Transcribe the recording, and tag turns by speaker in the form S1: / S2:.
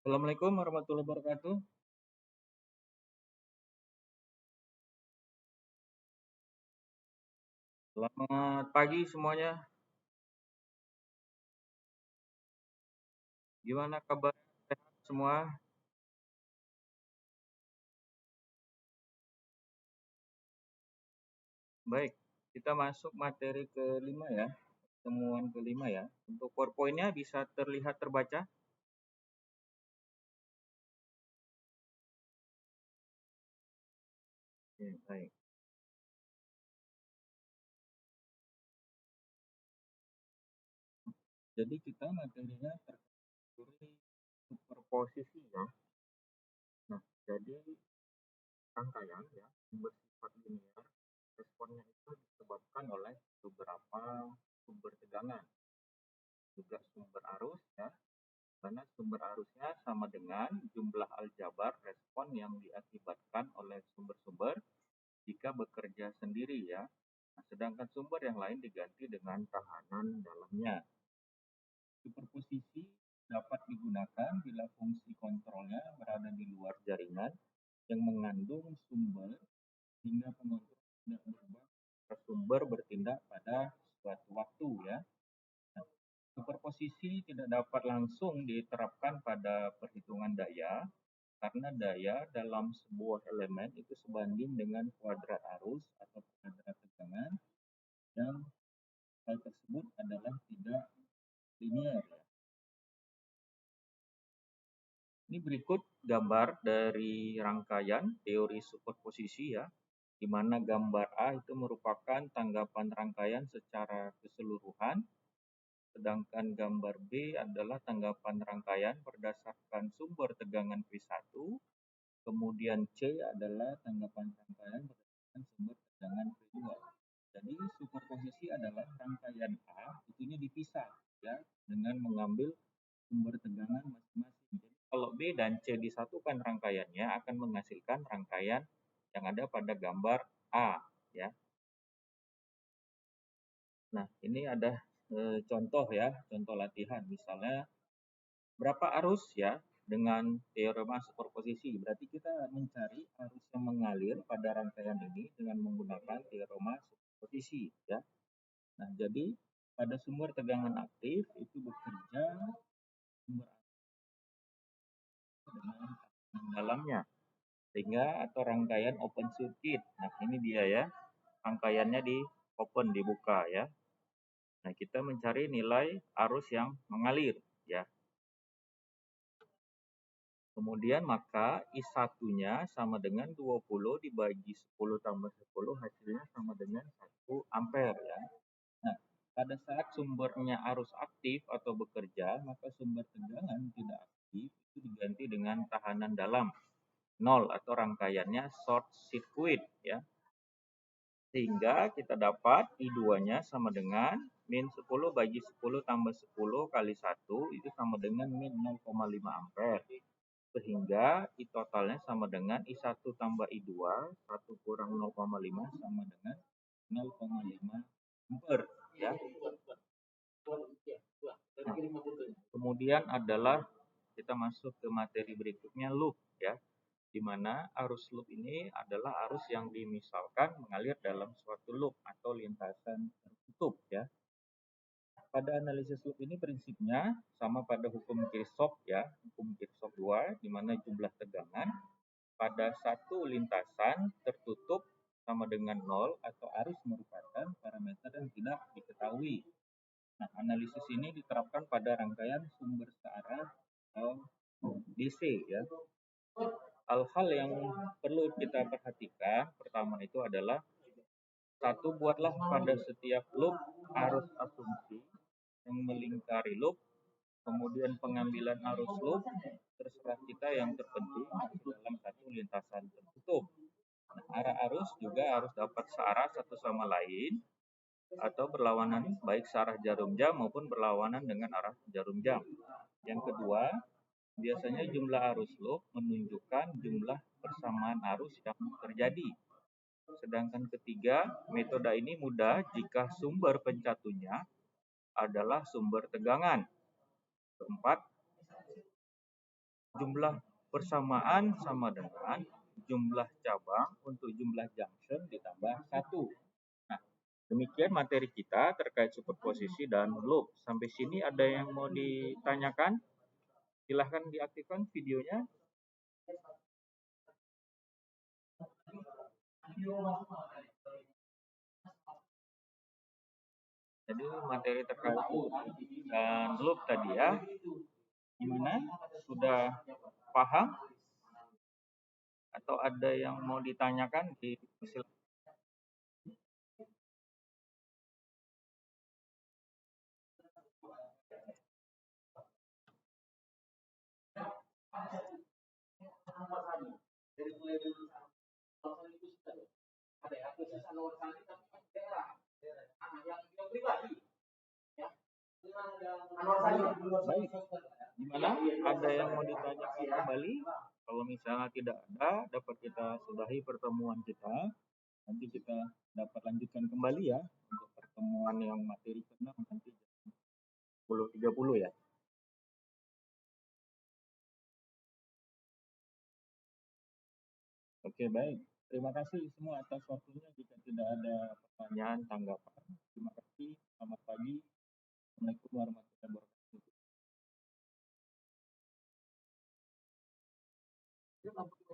S1: Assalamualaikum warahmatullahi wabarakatuh. Selamat pagi semuanya. Gimana kabar? Sehat semua? Baik, kita masuk materi kelima ya. Temuan kelima ya. Untuk PowerPoint-nya bisa terlihat terbaca? Oke, baik. Jadi kita materinya terkait superposisi ya. Nah, jadi rangkaian ya bersifat linear, responnya itu disebabkan oleh beberapa sumber tegangan, juga sumber arus ya. Karena sumber arusnya sama dengan jumlah aljabar respon yang diakibatkan oleh sumber-sumber jika bekerja sendiri ya. Nah, sedangkan sumber yang lain diganti dengan tahanan dalamnya. Superposisi dapat digunakan bila fungsi kontrolnya berada di luar jaringan yang mengandung sumber hingga pengontrol tidak berubah sumber bertindak pada suatu waktu ya. Superposisi tidak dapat langsung diterapkan pada perhitungan daya, karena daya dalam sebuah elemen itu sebanding dengan kuadrat arus atau kuadrat tegangan, yang hal tersebut adalah tidak linear. Ini berikut gambar dari rangkaian teori superposisi ya, di mana gambar A itu merupakan tanggapan rangkaian secara keseluruhan. Sedangkan gambar B adalah tanggapan rangkaian berdasarkan sumber tegangan P1, kemudian C adalah tanggapan rangkaian berdasarkan sumber tegangan P2. Jadi superposisi adalah rangkaian A itunya dipisah ya dengan mengambil sumber tegangan masing-masing. Jadi kalau B dan C disatukan rangkaiannya akan menghasilkan rangkaian yang ada pada gambar A ya. Nah, ini ada contoh ya, contoh latihan. Misalnya berapa arus ya dengan teorema superposisi. Berarti kita mencari arus yang mengalir pada rangkaian ini dengan menggunakan teorema superposisi ya. Nah, jadi pada sumber tegangan aktif itu bekerja sumber dengan dalamnya, sehingga atau rangkaian open circuit. Nah, ini dia ya. Rangkaiannya di open, dibuka ya. Nah, kita mencari nilai arus yang mengalir ya. Kemudian maka I1-nya sama dengan 20 dibagi 10 tambah 10 hasilnya sama dengan 1 ampere ya. Nah, pada saat sumbernya arus aktif atau bekerja, maka sumber tegangan tidak aktif itu diganti dengan tahanan dalam 0 atau rangkaiannya short circuit ya. Sehingga kita dapat I2-nya sama dengan min 10 bagi 10 tambah 10 kali 1 itu sama dengan min 0,5 ampere. Sehingga I totalnya sama dengan I1 tambah I2, 1 kurang 0,5 sama dengan 0,5 ampere ya. Nah, kemudian adalah kita masuk ke materi berikutnya, loop ya, di mana arus loop ini adalah arus yang dimisalkan mengalir dalam suatu loop atau lintasan tertutup ya. Pada analisis loop ini prinsipnya sama pada hukum Kirchhoff ya, hukum Kirchhoff 2, di mana jumlah tegangan pada satu lintasan tertutup sama dengan 0 atau arus merupakan parameter yang tidak diketahui. Nah, analisis ini diterapkan pada rangkaian sumber searah atau DC ya. Hal-hal yang perlu kita perhatikan pertama itu adalah satu, buatlah pada setiap loop arus asumsi yang melingkari loop, kemudian pengambilan arus loop terserah kita yang terpenting dalam satu lintasan tertutup. Nah, arah arus juga harus dapat searah satu sama lain atau berlawanan, baik searah jarum jam maupun berlawanan dengan arah jarum jam. Yang kedua, biasanya jumlah arus loop menunjukkan jumlah persamaan arus yang terjadi. Sedangkan ketiga, metode ini mudah jika sumber pencatunya adalah sumber tegangan. Keempat, Jumlah persamaan sama dengan jumlah cabang untuk jumlah junction ditambah 1. Nah, demikian materi kita terkait superposisi dan loop. Sampai sini ada yang mau ditanyakan? Silahkan diaktifkan videonya. Jadi materi terkait loop dan loop tadi ya. Gimana? Sudah paham? Atau ada yang mau ditanyakan di baik. Gimana? Ada yang mau ditanyakan kembali? Kalau misalnya tidak ada, dapat kita sudahi pertemuan kita. Nanti kita dapat lanjutkan kembali ya untuk pertemuan yang materi ke-6 nanti jam 10.30 ya. Oke, baik. Terima kasih semua atas waktunya. Jika tidak ada pertanyaan, tanggapan. Terima kasih. Selamat pagi. Assalamualaikum warahmatullahi wabarakatuh.